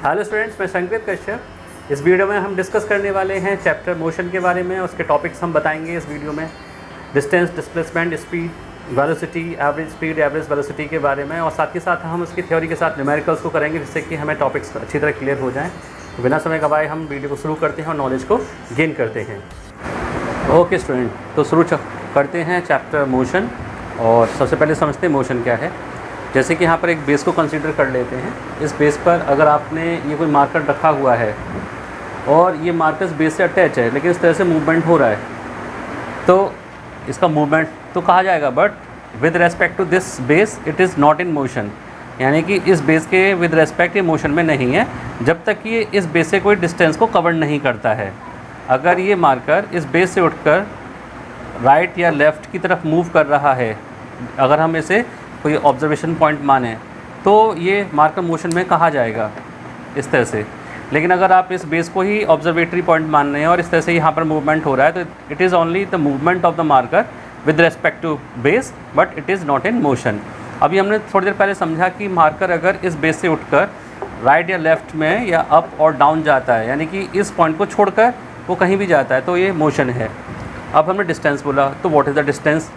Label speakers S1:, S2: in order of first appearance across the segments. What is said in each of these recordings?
S1: Hello students, मैं संकेत कश्यप। इस वीडियो में हम डिस्कस करने वाले हैं चैप्टर मोशन के बारे में। उसके टॉपिक्स हम बताएंगे इस वीडियो में। Distance, displacement, speed, velocity, average speed, average velocity के बारे में, और साथ ही साथ हम उसकी थ्योरी के साथ न्यूमेरिकल्स को करेंगे, जिससे कि हमें टॉपिक्स अच्छी तरह क्लियर हो जाएँ। तो बिना समय गवाए हम वीडियो को शुरू करते हैं और नॉलेज को गेन करते हैं। ओके स्टूडेंट, तो शुरू करते हैं चैप्टर मोशन। और सबसे पहले समझते हैं मोशन क्या है। जैसे कि यहाँ पर एक बेस को कंसीडर कर लेते हैं। इस बेस पर अगर आपने ये कोई मार्कर रखा हुआ है और ये मार्कर्स बेस से अटैच है, लेकिन इस तरह से मूवमेंट हो रहा है, तो इसका मूवमेंट तो कहा जाएगा, but with respect to this base it is not in motion. यानी कि इस बेस के विद रेस्पेक्ट ये मोशन में नहीं है जब तक कि ये इस बेस से कोई डिस्टेंस को कवर नहीं करता है। अगर ये मार्कर इस बेस से उठकर राइट या लेफ़्ट की तरफ मूव कर रहा है, अगर हम इसे कोई ऑब्जर्वेशन पॉइंट माने, तो ये मार्कर मोशन में कहा जाएगा इस तरह से। लेकिन अगर आप इस बेस को ही ऑब्जर्वेटरी पॉइंट मान रहे हैं और इस तरह से यहाँ पर मूवमेंट हो रहा है, तो it is only the movement of the marker with respect to base, but it is not in motion. अभी हमने थोड़ी देर पहले समझा कि मार्कर अगर इस बेस से उठकर राइट या लेफ़्ट में या अप और डाउन जाता है, यानी कि इस पॉइंट को छोड़कर वो कहीं भी जाता है, तो ये मोशन है। अब हमने डिस्टेंस बोला, तो what is the distance.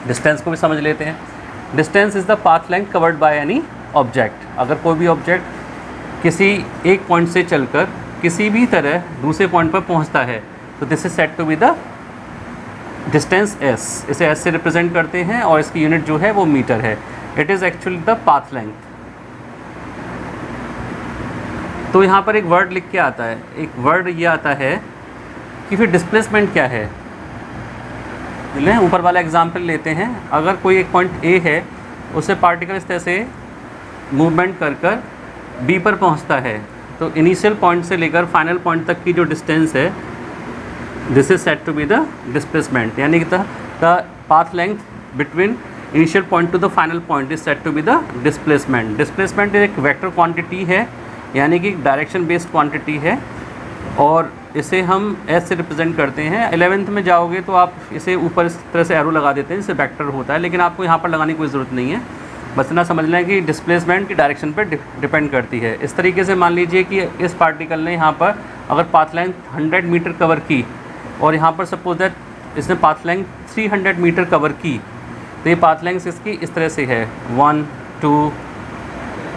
S1: Distance को भी समझ लेते हैं। Distance is the path length covered by any object. अगर कोई भी ऑब्जेक्ट किसी एक पॉइंट से चलकर किसी भी तरह दूसरे पॉइंट पर पहुंचता है, तो this is said to be the distance S. इसे एस से रिप्रेजेंट करते हैं और इसकी यूनिट जो है वो मीटर है। It is actually the path length. तो यहाँ पर एक वर्ड लिख के आता है, एक वर्ड ये आता है कि फिर डिस्प्लेसमेंट क्या है। लें ऊपर वाला एग्जाम्पल लेते हैं। अगर कोई एक पॉइंट ए है, उससे पार्टिकल इस तरह से मूवमेंट कर कर बी पर पहुंचता है, तो इनिशियल पॉइंट से लेकर फाइनल पॉइंट तक की जो डिस्टेंस है, this is said to be the displacement. यानी कि the path length between initial point to the final point is said to be the displacement. Displacement एक वेक्टर क्वांटिटी है, यानी कि डायरेक्शन बेस्ड क्वांटिटी है, और इसे हम एस से रिप्रेजेंट करते हैं। 11th में जाओगे तो आप इसे ऊपर इस तरह से एरो लगा देते हैं, जिससे वेक्टर होता है, लेकिन आपको यहाँ पर लगाने की कोई ज़रूरत नहीं है। बस इतना समझ लें कि डिस्प्लेसमेंट की डायरेक्शन पर डिपेंड करती है। इस तरीके से मान लीजिए कि इस पार्टिकल ने यहाँ पर अगर पाथ लेंथ 100 मीटर कवर की, और यहाँ पर सपोज दैट इसने पाथ लेंथ 300 मीटर कवर की, तो ये पाथ लेंथ इसकी इस तरह से है 1 2,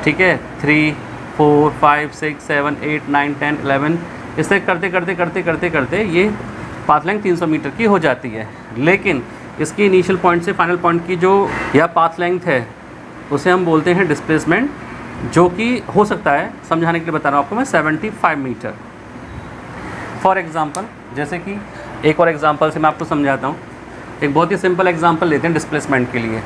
S1: ठीक है, 3 4 5 6 7 8 9 10 11, इस तरह करते करते करते करते करते ये पाथ लेंथ 300 मीटर की हो जाती है। लेकिन इसकी इनिशियल पॉइंट से फाइनल पॉइंट की जो या पाथ लेंथ है, उसे हम बोलते हैं डिस्प्लेसमेंट, जो कि हो सकता है, समझाने के लिए बता रहा हूँ आपको मैं, 75 मीटर। फॉर एग्ज़ाम्पल, जैसे कि एक और एग्ज़ाम्पल से मैं आपको समझाता हूँ। एक बहुत ही सिंपल एग्ज़ाम्पल लेते हैं डिस्प्लेसमेंट के लिए।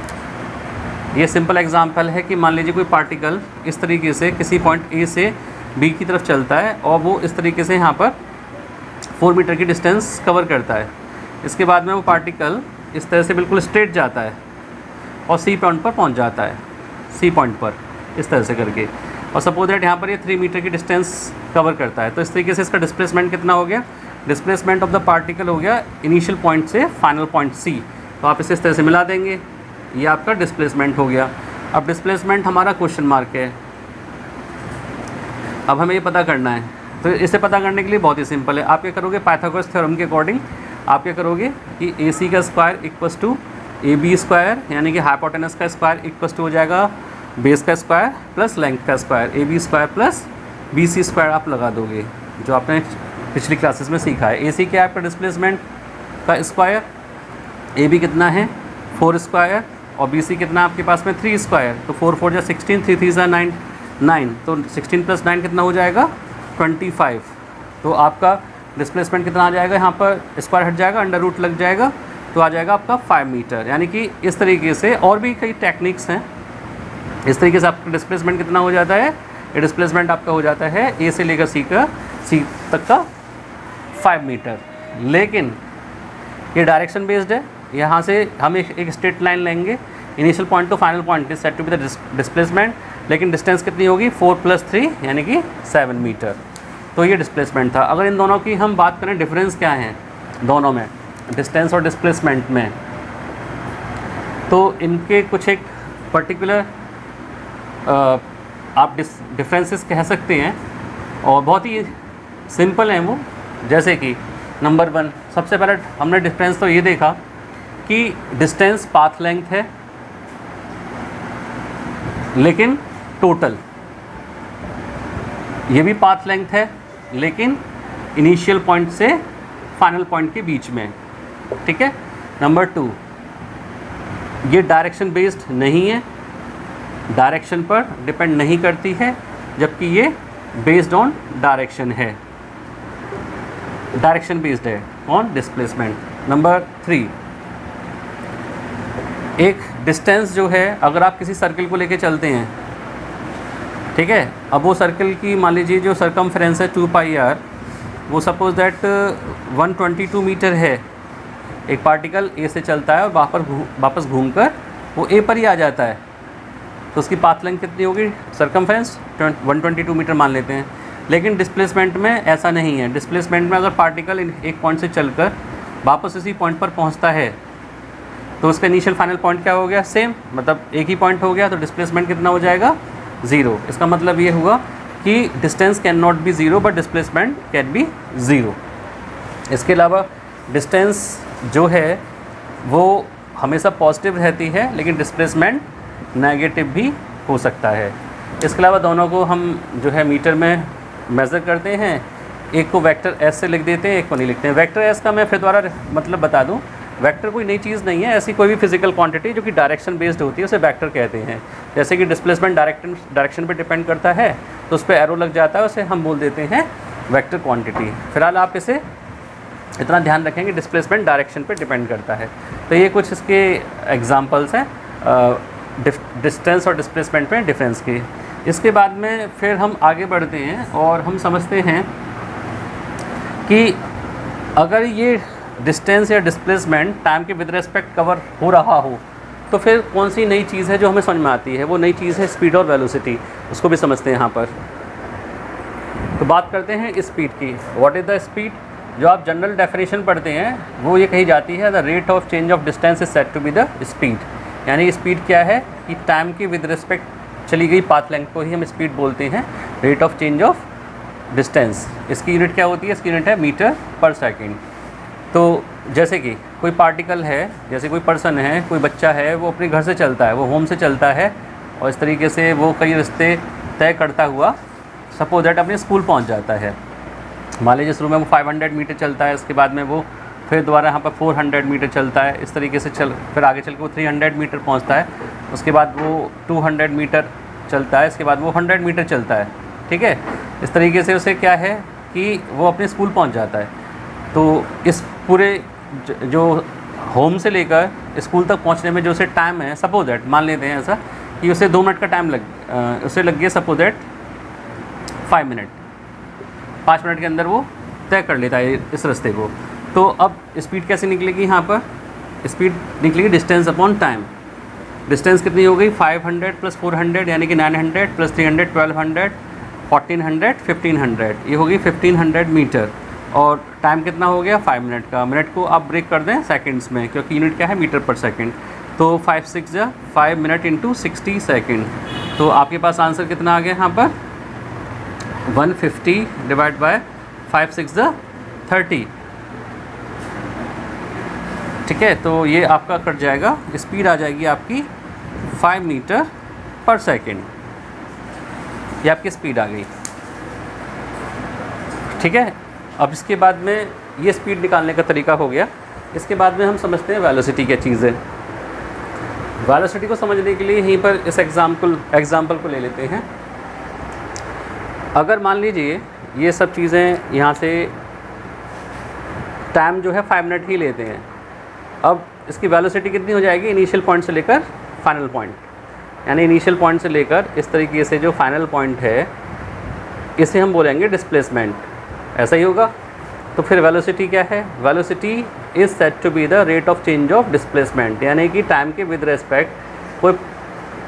S1: ये सिंपल एग्ज़ाम्पल है कि मान लीजिए कोई पार्टिकल इस तरीके से किसी पॉइंट ए से बी की तरफ चलता है, और वो इस तरीके से यहाँ पर 4 मीटर की डिस्टेंस कवर करता है। इसके बाद में वो पार्टिकल इस तरह से बिल्कुल स्ट्रेट जाता है और सी पॉइंट पर पहुँच जाता है, सी पॉइंट पर इस तरह से करके, और सपोज दैट यहाँ पर ये 3 मीटर की डिस्टेंस कवर करता है। तो इस तरीके से इसका डिस्प्लेसमेंट कितना हो गया। डिस्प्लेसमेंट ऑफ द पार्टिकल हो गया इनिशियल पॉइंट से फाइनल पॉइंट सी। तो आप इसे इस तरह से मिला देंगे, ये आपका डिस्प्लेसमेंट हो गया। अब डिस्प्लेसमेंट हमारा क्वेश्चन मार्क है। अब हमें ये पता करना है, तो इसे पता करने के लिए बहुत ही सिंपल है। आप क्या करोगे, पाइथागोरस थ्योरम के अकॉर्डिंग आप क्या करोगे कि ए सी का square equals to A B square, यानी कि हाइपोटेनस का स्क्वायर इक्वल्स टू हो जाएगा बेस का स्क्वायर प्लस लेंथ का square, A B square plus B C square आप लगा दोगे, जो आपने पिछली क्लासेस में सीखा है। ए सी क्या है आपका डिस्प्लेसमेंट का स्क्वायर, ए बी कितना है 4 स्क्वायर, और बी सी कितना आपके पास में 3 स्क्वायर। तो 4 4 जा 16, 3 3 जा 9, तो 16 + 9 कितना हो जाएगा 25। तो आपका डिस्प्लेसमेंट कितना आ जाएगा, यहाँ पर स्क्वायर हट जाएगा, अंडर रूट लग जाएगा, तो आ जाएगा आपका 5 मीटर। यानी कि इस तरीके से और भी कई टेक्निक्स हैं। इस तरीके से आपका डिस्प्लेसमेंट कितना हो जाता है, ये डिस्प्लेसमेंट आपका हो जाता है ए से लेकर सी तक का 5 मीटर। लेकिन ये डायरेक्शन बेस्ड है। यहाँ से हम एक स्ट्रेट लाइन लेंगे, initial point to final point is said to be the displacement, लेकिन डिस्टेंस कितनी होगी 4 + 3 यानी कि 7 मीटर। तो ये डिस्प्लेसमेंट था। अगर इन दोनों की हम बात करें डिफरेंस क्या है दोनों में, डिस्टेंस और डिस्प्लेसमेंट में, तो इनके कुछ एक पर्टिकुलर आप डिफरेंसेस कह सकते हैं और बहुत ही सिंपल हैं वो। जैसे कि नंबर 1, सबसे पहले हमने डिफरेंस तो ये देखा कि डिस्टेंस पाथ लेंथ है, लेकिन टोटल ये भी पाथ लेंथ है, लेकिन इनिशियल पॉइंट से फाइनल पॉइंट के बीच में, ठीक है। नंबर 2, ये डायरेक्शन बेस्ड नहीं है, डायरेक्शन पर डिपेंड नहीं करती है, जबकि ये बेस्ड ऑन डायरेक्शन है, डायरेक्शन बेस्ड है ऑन डिस्प्लेसमेंट। नंबर 3, एक डिस्टेंस जो है, अगर आप किसी सर्किल को लेके चलते हैं, ठीक है, अब वो सर्किल की मान लीजिए जो सरकमफ्रेंस है 2πr, वो सपोज दैट 122 मीटर है। एक पार्टिकल ए से चलता है और वापस घूमकर वो ए पर ही आ जाता है, तो उसकी पाथ लेंथ कितनी होगी, सरकमफ्रेंस 122 मीटर मान लेते हैं। लेकिन डिस्प्लेसमेंट में ऐसा नहीं है। डिस्प्लेसमेंट में अगर पार्टिकल एक पॉइंट से चलकर वापस उसी पॉइंट पर पहुंचता है, तो उसका इनिशियल फाइनल पॉइंट क्या हो गया, सेम, मतलब एक ही पॉइंट हो गया, तो डिस्प्लेसमेंट कितना हो जाएगा, 0। इसका मतलब ये हुआ कि distance can not be 0 but displacement can be 0। इसके अलावा डिस्टेंस जो है वो हमेशा पॉजिटिव रहती है, लेकिन डिस्प्लेसमेंट नेगेटिव भी हो सकता है। इसके अलावा दोनों को हम जो है मीटर में मेज़र करते हैं, एक को वेक्टर एस से लिख देते हैं, एक को नहीं लिखते हैं। वेक्टर एस का मैं फिर दोबारा मतलब बता दूं, वेक्टर कोई नई चीज़ नहीं है, ऐसी कोई भी फिजिकल क्वांटिटी जो कि डायरेक्शन बेस्ड होती है उसे वेक्टर कहते हैं। जैसे कि डिस्प्लेसमेंट डायरेक्शन पे डिपेंड करता है, तो उस पर एरो लग जाता है, उसे हम बोल देते हैं वेक्टर क्वांटिटी। फिलहाल आप इसे इतना ध्यान रखें कि डिस्प्लेसमेंट डायरेक्शन पे डिपेंड करता है। तो ये कुछ इसके एग्जांपल्स हैं डिस्टेंस और डिस्प्लेसमेंट में डिफरेंस के। इसके बाद में फिर हम आगे बढ़ते हैं और हम समझते हैं कि अगर ये डिस्टेंस या डिस्प्लेसमेंट टाइम के विद रेस्पेक्ट कवर हो रहा हो, तो फिर कौन सी नई चीज़ है जो हमें समझ में आती है। वो नई चीज़ है स्पीड और वेलोसिटी, उसको भी समझते हैं यहाँ पर। तो बात करते हैं स्पीड की। What is the speed? जो आप जनरल डेफिनेशन पढ़ते हैं वो ये कही जाती है, the rate of change of distance is said to be the speed. यानी स्पीड क्या है कि टाइम के विद रिस्पेक्ट चली गई पाथ लेंथ को ही हम स्पीड बोलते हैं, rate of change of distance. इसकी यूनिट क्या होती है? इसकी यूनिट है मीटर पर सेकेंड। तो जैसे कि कोई पार्टिकल है, जैसे कोई पर्सन है, कोई बच्चा है, वो अपने घर से चलता है, वो होम से चलता है और इस तरीके से वो कई रास्ते तय करता हुआ सपोज दैट अपने स्कूल पहुंच जाता है। मान लीजिए शुरू में वो 500 मीटर चलता है, उसके बाद में वो फिर दोबारा यहाँ पर 400 मीटर चलता है, इस तरीके से फिर आगे चल के वो 300 मीटर पहुँचता है, उसके बाद वो 200 मीटर चलता है, इसके बाद वो 100 मीटर चलता है। ठीक है, इस तरीके से उसे क्या है कि वो अपने स्कूल पहुँच जाता है। तो इस पूरे जो होम से लेकर स्कूल तक पहुंचने में जो उसे टाइम है, सपोज दैट मान लेते हैं ऐसा कि उसे 2 मिनट का टाइम उसे लग गया सपोज दैट 5 मिनट, 5 मिनट के अंदर वो तय कर लेता है इस रास्ते को। तो अब स्पीड कैसे निकलेगी? यहाँ पर स्पीड निकलेगी डिस्टेंस अपॉन टाइम। डिस्टेंस कितनी हो गई? 500 प्लस 400 यानी कि 900 प्लस 300 1200 1400 1500, ये होगी 1500 मीटर। और टाइम कितना हो गया? 5 मिनट का। मिनट को आप ब्रेक कर दें सेकंड्स में, क्योंकि यूनिट क्या है? मीटर पर सेकंड। तो 5 6 जा 5 मिनट इंटू 60 सेकेंड। तो आपके पास आंसर कितना आ गया यहाँ पर? 150 डिवाइड बाय 5 6 जा 30। ठीक है, तो ये आपका कट जाएगा, स्पीड आ जाएगी आपकी 5 मीटर पर सेकेंड। ये आपकी स्पीड आ गई। ठीक है, अब इसके बाद में ये स्पीड निकालने का तरीका हो गया। इसके बाद में हम समझते हैं वेलोसिटी क्या चीज़ है। वेलोसिटी को समझने के लिए यहीं पर इस एग्जाम्पल को ले लेते हैं। अगर मान लीजिए ये सब चीज़ें यहाँ से टाइम जो है 5 मिनट ही लेते हैं, अब इसकी वेलोसिटी कितनी हो जाएगी? इनिशियल पॉइंट से लेकर फाइनल पॉइंट, यानी इनिशियल पॉइंट से लेकर इस तरीके से जो फाइनल पॉइंट है, इसे हम बोलेंगे डिस्प्लेसमेंट। ऐसा ही होगा। तो फिर वेलोसिटी क्या है? Velocity is said to be the rate of change of displacement, यानी कि टाइम के विद रेस्पेक्ट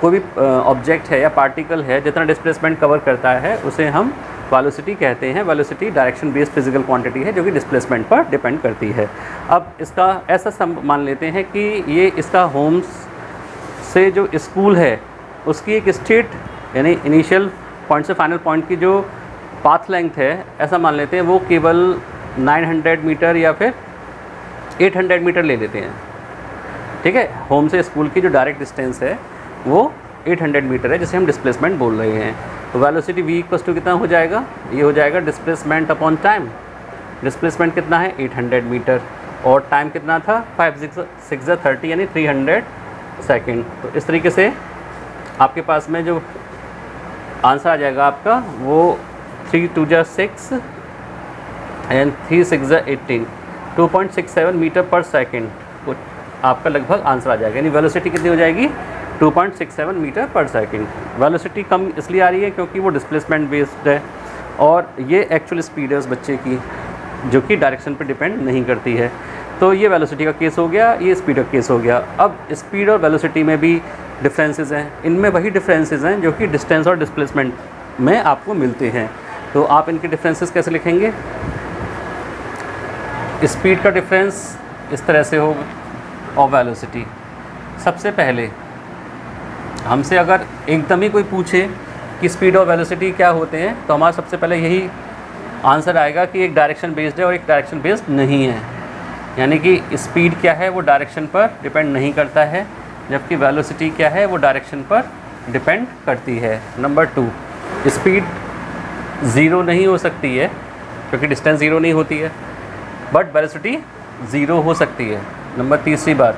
S1: कोई भी ऑब्जेक्ट है या पार्टिकल है जितना डिस्प्लेसमेंट कवर करता है उसे हम वेलोसिटी कहते हैं। Velocity direction based physical quantity है जो कि डिस्प्लेसमेंट पर डिपेंड करती है। अब इसका ऐसा मान लेते हैं कि ये इसका होम्स से जो स्कूल है उसकी एक स्टेट यानी इनिशियल पॉइंट से फाइनल पॉइंट की जो पाथ लेंथ है, ऐसा मान लेते हैं वो केवल 900 मीटर या फिर 800 मीटर ले लेते हैं, ठीक है। होम से स्कूल की जो डायरेक्ट डिस्टेंस है वो 800 मीटर है, जिसे हम डिस्प्लेसमेंट बोल रहे हैं। तो वेलोसिटी v इक्वल्स टू कितना हो जाएगा, ये हो जाएगा डिस्प्लेसमेंट अपॉन टाइम। डिस्प्लेसमेंट कितना है 800 मीटर और टाइम कितना था 5 6 30 यानी 300 सेकेंड। तो इस तरीके से आपके पास में जो आंसर आ जाएगा आपका वो 3 2 6 एंड 3 6 18 2.67 मीटर पर सेकेंड आपका लगभग आंसर आ जाएगा। यानी वेलोसिटी कितनी हो जाएगी 2.67 मीटर पर सेकेंड। वेलोसिटी कम इसलिए आ रही है क्योंकि वो डिस्प्लेसमेंट बेस्ड है और ये एक्चुअल स्पीड है उस बच्चे की जो कि डायरेक्शन पर डिपेंड नहीं करती है। तो ये वेलोसिटी का केस हो गया, ये स्पीड का केस हो गया। अब स्पीड और वेलोसिटी में भी डिफरेंसेस हैं, इनमें वही डिफरेंसेस हैं जो कि डिस्टेंस और डिस्प्लेसमेंट में आपको मिलते हैं। तो आप इनके डिफरेंसेस कैसे लिखेंगे, स्पीड का डिफरेंस इस तरह से होगा और वेलोसिटी। सबसे पहले हमसे अगर एकदम ही कोई पूछे कि स्पीड और वेलोसिटी क्या होते हैं तो हमारा सबसे पहले यही आंसर आएगा कि एक डायरेक्शन बेस्ड है और एक डायरेक्शन बेस्ड नहीं है। यानी कि स्पीड क्या है वो डायरेक्शन पर डिपेंड नहीं करता है, जबकि वेलोसिटी क्या है वो डायरेक्शन पर डिपेंड करती है। नंबर 2, स्पीड ज़ीरो नहीं हो सकती है क्योंकि डिस्टेंस ज़ीरो नहीं होती है, बट वेलोसिटी ज़ीरो हो सकती है। नंबर तीसरी बात,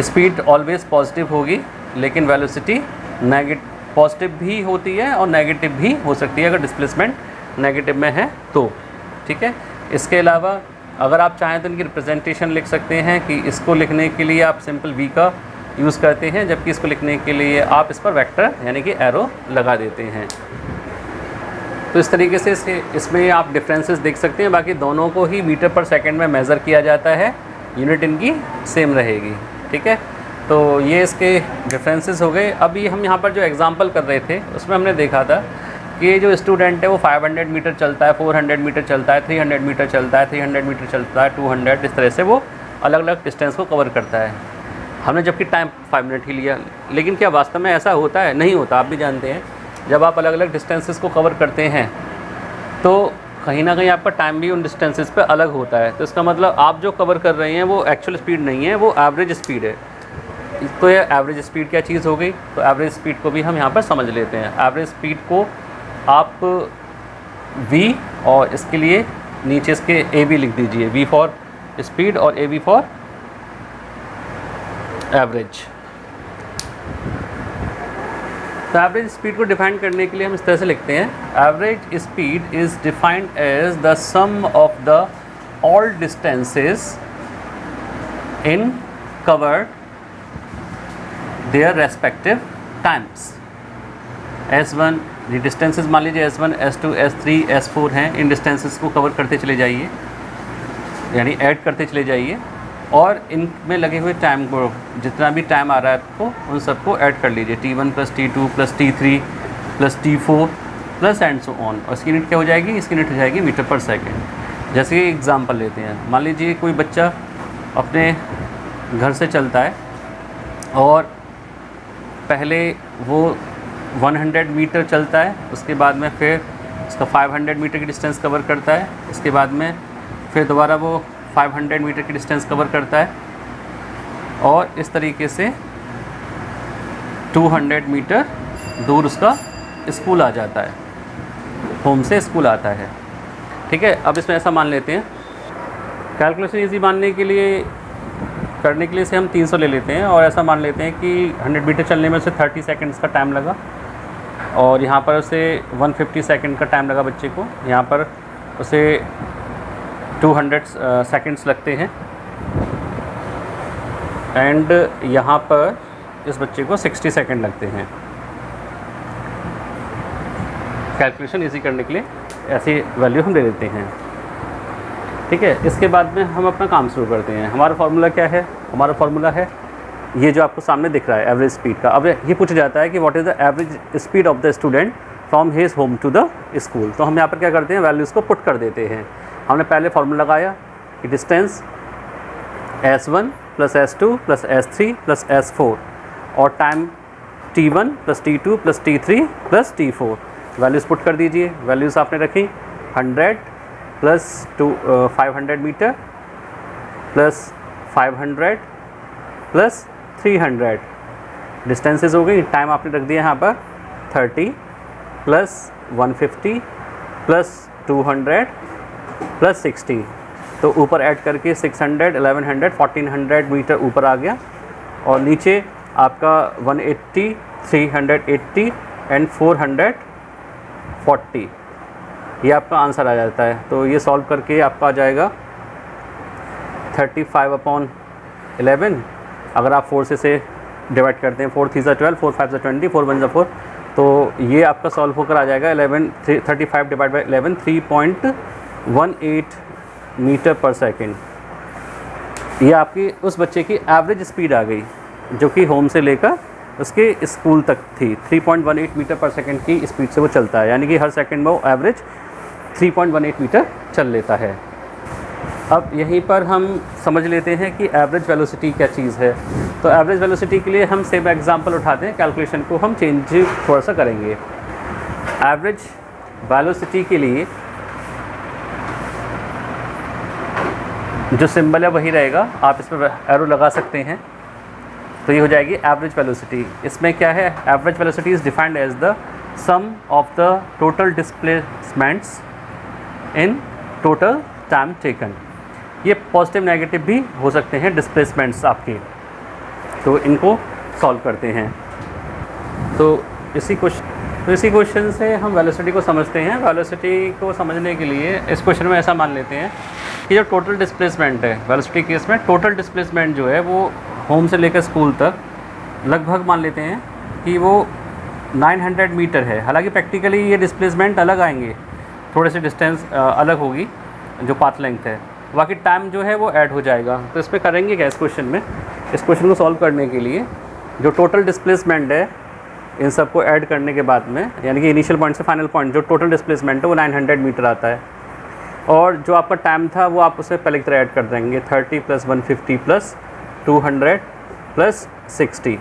S1: स्पीड ऑलवेज पॉजिटिव होगी लेकिन वेलोसिटी पॉजिटिव भी होती है और नेगेटिव भी हो सकती है अगर डिस्प्लेसमेंट नेगेटिव में है तो, ठीक है। इसके अलावा अगर आप चाहें तो इनकी रिप्रेजेंटेशन लिख सकते हैं कि इसको लिखने के लिए आप सिंपल v का यूज़ करते हैं, जबकि इसको लिखने के लिए आप इस पर वेक्टर यानी कि एरो लगा देते हैं। तो इस तरीके से इसमें आप डिफरेंसेस देख सकते हैं। बाकी दोनों को ही मीटर पर सेकंड में मेज़र किया जाता है, यूनिट इनकी सेम रहेगी, ठीक है। तो ये इसके डिफरेंसेस हो गए। अभी हम यहाँ पर जो एग्जांपल कर रहे थे उसमें हमने देखा था कि जो स्टूडेंट है वो 500 मीटर चलता है, 400 मीटर चलता है, 300 मीटर चलता है, 300 मीटर चलता है, 200, इस तरह से वो अलग अलग डिस्टेंस को कवर करता है। हमने जबकि टाइम 5 मिनट ही लिया, लेकिन क्या वास्तव में ऐसा होता है? नहीं होता। आप भी जानते हैं जब आप अलग अलग डिस्टेंसेस को कवर करते हैं तो कहीं ना कहीं आपका टाइम भी उन डिस्टेंसेस पे अलग होता है। तो इसका मतलब आप जो कवर कर रहे हैं वो एक्चुअल स्पीड नहीं है, वो एवरेज स्पीड है। तो ये एवरेज स्पीड क्या चीज़ हो गई? तो एवरेज स्पीड को भी हम यहाँ पर समझ लेते हैं। एवरेज स्पीड को आप v और इसके लिए नीचे इसके ए बी लिख दीजिए, v फॉर स्पीड और ए बी फॉर एवरेज। तो एवरेज स्पीड को डिफाइन करने के लिए हम इस तरह से लिखते हैं, average speed is defined as the sum of the all distances in covered their respective times. S1 ये डिस्टेंसेस मान लीजिए S1, S2, S3, S4 हैं, इन डिस्टेंसेस को कवर करते चले जाइए यानी ऐड करते चले जाइए और इनमें लगे हुए टाइम को, जितना भी टाइम आ रहा है आपको, उन सबको ऐड कर लीजिए, T1 + T2 + T3 + T4 plus and so on. और इसकी यूनिट क्या हो जाएगी? इसकी यूनिट हो जाएगी मीटर पर सेकेंड। जैसे कि एग्जांपल लेते हैं, मान लीजिए कोई बच्चा अपने घर से चलता है और पहले वो 100 मीटर चलता है, उसके बाद में फिर उसका 500 मीटर की डिस्टेंस कवर करता है, इसके बाद में फिर दोबारा वो 500 मीटर की डिस्टेंस कवर करता है और इस तरीके से 200 मीटर दूर उसका स्कूल आ जाता है, होम से स्कूल आता है, ठीक है। अब इसमें ऐसा मान लेते हैं, कैलकुलेशन इजी मानने के लिए करने के लिए से हम 300 ले लेते हैं और ऐसा मान लेते हैं कि 100 मीटर चलने में उसे 30 सेकंड्स का टाइम लगा और यहाँ पर उसे 150 सेकंड का टाइम लगा बच्चे को, यहाँ पर उसे 200 सेकंड्स लगते हैं एंड यहाँ पर इस बच्चे को 60 सेकंड लगते हैं। कैलकुलेशन इजी करने के लिए ऐसी वैल्यू हम दे देते हैं, ठीक है। इसके बाद में हम अपना काम शुरू करते हैं। हमारा फार्मूला क्या है? हमारा फार्मूला है ये जो आपको सामने दिख रहा है, एवरेज स्पीड का। अब ये पूछा जाता है कि what is the average speed of the student from his home to the school. तो हम यहाँ पर क्या करते हैं, वैल्यूज़ को पुट कर देते हैं। हमने पहले फार्मूला लगाया कि distance S1 + S2 + S3 + S4 और time T1 plus T2 plus T3 plus T4। Values put कर दीजिए। वैल्यूज़ आपने रखी 100 plus 500 metre plus 500 plus 300। Distances हो गई। टाइम आपने रख दिया यहाँ पर 30 प्लस 150 प्लस 200 प्लस 60। तो ऊपर ऐड करके 600, 1100, 1400 मीटर ऊपर आ गया और नीचे आपका 180, 380 एंड 440 ये आपका आंसर आ जाता है। तो ये सॉल्व करके आपका आ जाएगा 35/11। अगर आप 4 से डिवाइड करते हैं, 4 3 12, 4 5 20, 4 1 4, तो ये आपका सॉल्व होकर आ जाएगा 35 डिवाइड बाई 11 3.18 मीटर पर सेकेंड। ये आपकी उस बच्चे की एवरेज स्पीड आ गई जो कि होम से लेकर उसके स्कूल तक थी। 3.18 मीटर पर सेकेंड की स्पीड से वो चलता है, यानी कि हर सेकंड में वो एवरेज 3.18 मीटर चल लेता है। अब यहीं पर हम समझ लेते हैं कि एवरेज वेलोसिटी क्या चीज़ है। तो एवरेज वेलोसिटी के लिए हम सेम एग्जांपल उठाते हैं, कैलकुलेशन को हम चेंज थोड़ा सा करेंगे। एवरेज वेलोसिटी के लिए जो सिंबल है वही रहेगा, आप इस पर एरो लगा सकते हैं। तो ये हो जाएगी एवरेज वेलोसिटी। इसमें क्या है, average velocity is defined as the sum of the total displacements in total time taken. ये पॉजिटिव नेगेटिव भी हो सकते हैं डिस्प्लेसमेंट्स आपके। तो इनको सॉल्व करते हैं। तो इसी क्वेश्चन से हम वेलोसिटी को समझते हैं। वेलोसिटी को समझने के लिए इस क्वेश्चन में ऐसा मान लेते हैं कि जो टोटल डिस्प्लेसमेंट है, वेलोसिटी केस में टोटल डिस्प्लेसमेंट जो है वो होम से लेकर स्कूल तक लगभग मान लेते हैं कि वो 900 मीटर है। हालांकि प्रैक्टिकली ये डिस्प्लेसमेंट अलग आएंगे, थोड़े से डिस्टेंस अलग होगी जो पाथ लेंथ है, बाकी टाइम जो है वो ऐड हो जाएगा। तो इस पर करेंगे क्या, इस क्वेश्चन में, इस क्वेश्चन को सॉल्व करने के लिए जो टोटल डिस्प्लेसमेंट है इन सबको ऐड करने के बाद में, यानी कि इनिशियल पॉइंट से फाइनल पॉइंट जो टोटल डिस्प्लेसमेंट है वो 900 मीटर आता है। और जो आपका टाइम था वो आप उसे पहले की तरह ऐड कर देंगे, 30 प्लस 150 प्लस 200 प्लस 60।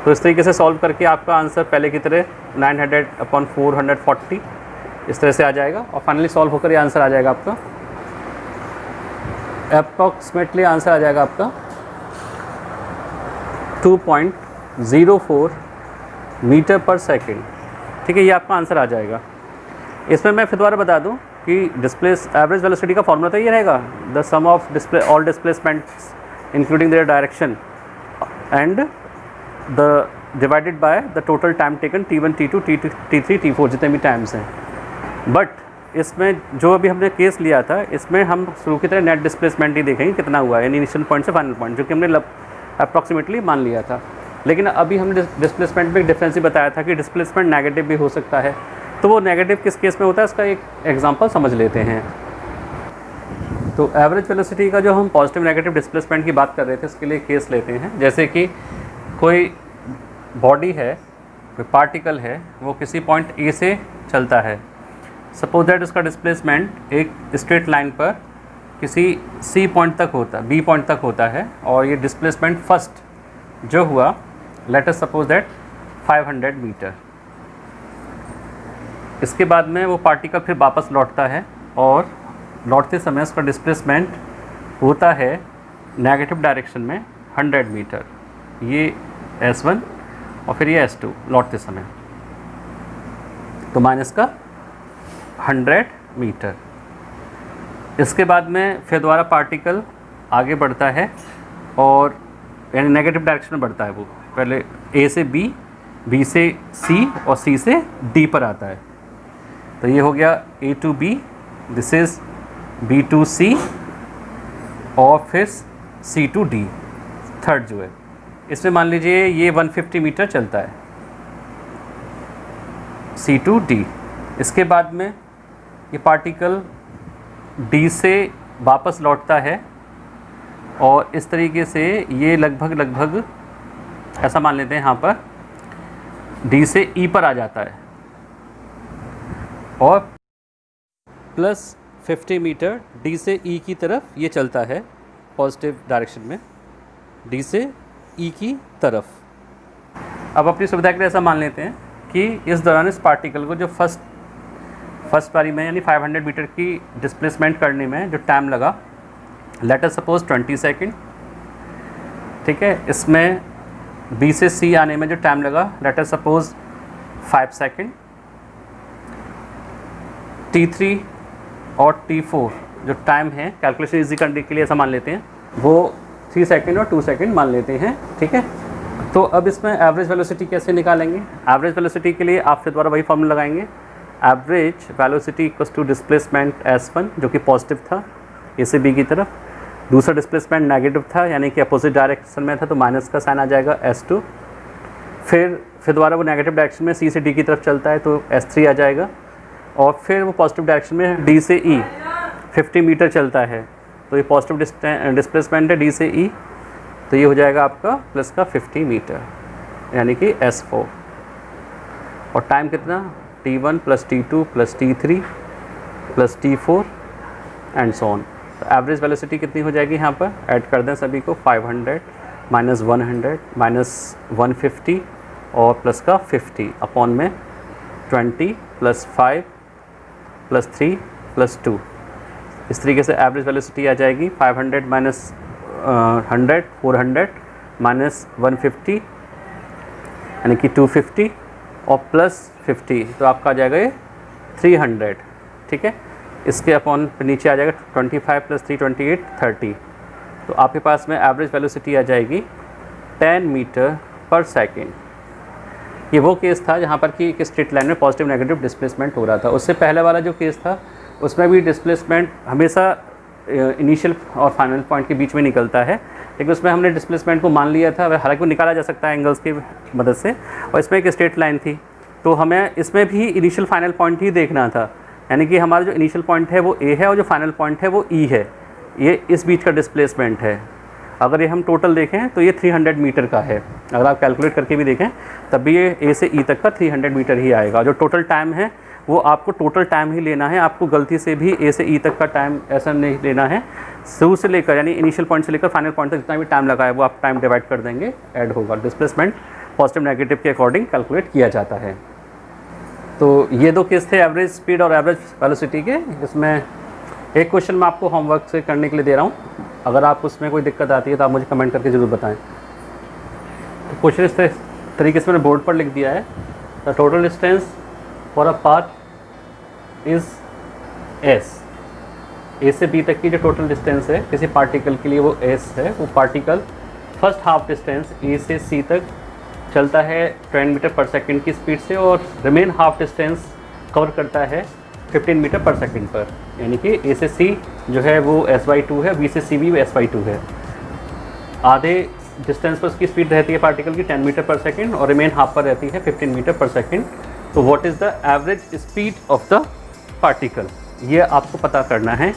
S1: तो इस तरीके से सॉल्व करके आपका आंसर पहले की तरह 900/440 इस तरह से आ जाएगा और फाइनली सॉल्व होकर ये आंसर आ जाएगा आपका, अप्रॉक्सीमेटली आंसर आ जाएगा आपका 2.04 मीटर पर सेकेंड। ठीक है, ये आपका आंसर आ जाएगा। इसमें मैं फिर दोबारा बता दूं कि एवरेज वेलोसिटी का फॉर्मूला तो ये रहेगा, the sum of all displacements including their direction and the divided by the total time taken T1, T2, T3, T4 जितने भी टाइम्स हैं। बट इसमें जो अभी हमने केस लिया था, इसमें हम शुरू की तरह नेट डिस्प्लेसमेंट ही देखेंगे कितना हुआ है, यानी इनिशियल पॉइंट से फाइनल पॉइंट, जो कि हमने अप्रॉक्सीमेटली मान लिया था। लेकिन अभी हमने डिस्प्लेसमेंट में एक डिफरेंस ही बताया था कि डिस्प्लेसमेंट नेगेटिव भी हो सकता है। तो वो नेगेटिव किस केस में होता है, इसका एक एग्जांपल समझ लेते हैं। तो एवरेज वेलोसिटी का जो हम पॉजिटिव नेगेटिव डिस्प्लेसमेंट की बात कर रहे थे, उसके लिए केस लेते हैं। जैसे कि कोई बॉडी है, कोई पार्टिकल है, वो किसी पॉइंट ए से चलता है। सपोज दैट उसका डिस्प्लेसमेंट एक स्ट्रेट लाइन पर किसी सी पॉइंट तक होता है, बी पॉइंट तक होता है, और ये डिस्प्लेसमेंट फर्स्ट जो हुआ, let us suppose that 500 metre. इसके बाद में वो पार्टिकल फिर वापस लौटता है और लौटते समय उसका डिस्प्लेसमेंट होता है नेगेटिव डायरेक्शन में 100 मीटर। ये S1 और फिर ये S2 लौटते समय, तो माइनस का 100 मीटर। इसके बाद में फिर दोबारा पार्टिकल आगे बढ़ता है और यानी नेगेटिव डायरेक्शन में बढ़ता है। वो पहले A से B, B से C और C से D पर आता है। तो ये हो गया A to B, this is B to C और फिर C to D थर्ड जो है। इसमें मान लीजिए ये 150 मीटर चलता है C to D। इसके बाद में ये पार्टिकल D से वापस लौटता है और इस तरीके से ये लगभग ऐसा मान लेते हैं यहाँ पर D से E पर आ जाता है और प्लस 50 मीटर D से E की तरफ ये चलता है पॉजिटिव डायरेक्शन में, D से E की तरफ। अब अपनी सुविधा के लिए ऐसा मान लेते हैं कि इस दौरान इस पार्टिकल को जो फर्स्ट बारी में यानी 500 मीटर की डिस्प्लेसमेंट करने में जो टाइम लगा, लेट अस सपोज 20 सेकेंड, ठीक है। इसमें बी से सी आने में जो टाइम लगा, late us suppose 5 second. T3 और T4 जो टाइम है कैलकुलेशन इजी करने के लिए ऐसा मान लेते हैं, वो 3 सेकेंड और 2 सेकेंड मान लेते हैं, ठीक है। तो अब इसमें एवरेज वेलोसिटी कैसे निकालेंगे? एवरेज वेलोसिटी के लिए आप फिर दोबारा वही फॉर्मूला लगाएंगे, average velocity equals to displacement S1 जो कि पॉजिटिव था ए से बी की तरफ, दूसरा डिस्प्लेसमेंट नेगेटिव था यानी कि अपोजिट डायरेक्शन में था तो माइनस का साइन आ जाएगा S2, फिर दोबारा वो नेगेटिव डायरेक्शन में सी से डी की तरफ चलता है तो S3 आ जाएगा, और फिर वो पॉजिटिव डायरेक्शन में डी से ई 50 मीटर चलता है तो ये पॉजिटिव डिस्प्लेसमेंट है डी से ई, तो ये हो जाएगा आपका प्लस का 50 मीटर यानी कि S4। और टाइम कितना? T1 plus T2 plus T3 plus T4 and so on. तो एवरेज वेलोसिटी कितनी हो जाएगी यहाँ पर? ऐड कर दें सभी को, 500 माइनस 100 माइनस 150 और प्लस का 50 अपॉन में 20 प्लस 5 प्लस 3 प्लस 2। इस तरीके से एवरेज वेलोसिटी आ जाएगी 500 माइनस 100 400 माइनस 150 यानी कि 250 और प्लस 50 तो आपका आ जाएगा ये 300, ठीक है। इसके अपॉन नीचे आ जाएगा 25 प्लस 3 28 30, तो आपके पास में एवरेज वेलोसिटी आ जाएगी 10 मीटर पर सेकेंड। ये वो केस था जहाँ पर कि एक स्ट्रेट लाइन में पॉजिटिव नेगेटिव डिस्प्लेसमेंट हो रहा था। उससे पहले वाला जो केस था उसमें भी डिस्प्लेसमेंट हमेशा इनिशियल और फाइनल पॉइंट के बीच में निकलता है, लेकिन उसमें हमने डिस्प्लेसमेंट को मान लिया था, हालांकि वो निकाला जा सकता है एंगल्स की मदद से, और इसमें एक स्ट्रेट लाइन थी तो हमें इसमें भी इनिशियल फाइनल पॉइंट ही देखना था, यानी कि हमारा जो इनिशियल पॉइंट है वो ए है और जो फाइनल पॉइंट है वो ई है, ये इस बीच का डिस्प्लेसमेंट है। अगर ये हम टोटल देखें तो ये 300 मीटर का है, अगर आप कैलकुलेट करके भी देखें तब भी ये ए से ई तक का 300 मीटर ही आएगा। जो टोटल टाइम है वो आपको टोटल टाइम ही लेना है, आपको गलती से भी ए से ई तक का टाइम ऐसा नहीं लेना है, शुरू से लेकर यानी इनिशियल पॉइंट से लेकर फाइनल पॉइंट तक जितना भी टाइम लगा है वो आप टाइम डिवाइड कर देंगे, ऐड होगा। डिस्प्लेसमेंट पॉजिटिव नेगेटिव के अकॉर्डिंग कैलकुलेट किया जाता है। तो ये दो केस थे एवरेज स्पीड और एवरेज वेलोसिटी के। इसमें एक क्वेश्चन मैं आपको होमवर्क से करने के लिए दे रहा हूँ, अगर आप उसमें कोई दिक्कत आती है तो आप मुझे कमेंट करके ज़रूर बताएं। तो क्वेश्चन इस तरीके से मैंने बोर्ड पर लिख दिया है, the total distance for a path is S. A से बी तक की जो टोटल डिस्टेंस है किसी पार्टिकल के लिए वो एस है। वो पार्टिकल फर्स्ट हाफ डिस्टेंस ए से सी तक चलता है 10 मीटर पर सेकंड की स्पीड से और रिमेन हाफ डिस्टेंस कवर करता है 15 मीटर पर सेकंड पर, यानी कि ए से सी जो है वो s/2 है, बी से सी भी s/2 है। आधे डिस्टेंस पर उसकी स्पीड रहती है पार्टिकल की 10 मीटर पर सेकंड और रिमेन हाफ पर रहती है 15 मीटर पर सेकंड। तो what is the average speed of the particle, ये आपको पता करना है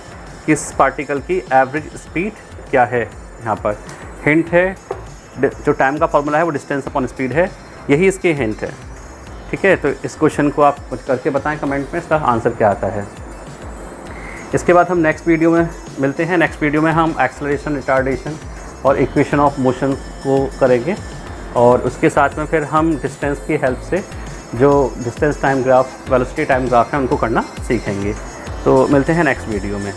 S1: कि इस पार्टिकल की एवरेज स्पीड क्या है। यहाँ पर हिंट है, जो टाइम का फॉर्मूला है वो डिस्टेंस अपॉन स्पीड है, यही इसके हिंट है, ठीक है। तो इस क्वेश्चन को आप कुछ करके बताएं कमेंट में, इसका आंसर क्या आता है। इसके बाद हम नेक्स्ट वीडियो में मिलते हैं। नेक्स्ट वीडियो में हम एक्सेलरेशन, रिटार्डेशन और इक्वेशन ऑफ मोशन को करेंगे और उसके साथ में फिर हम डिस्टेंस की हेल्प से जो distance time graph, velocity time graph है उनको करना सीखेंगे। तो मिलते हैं नेक्स्ट वीडियो में।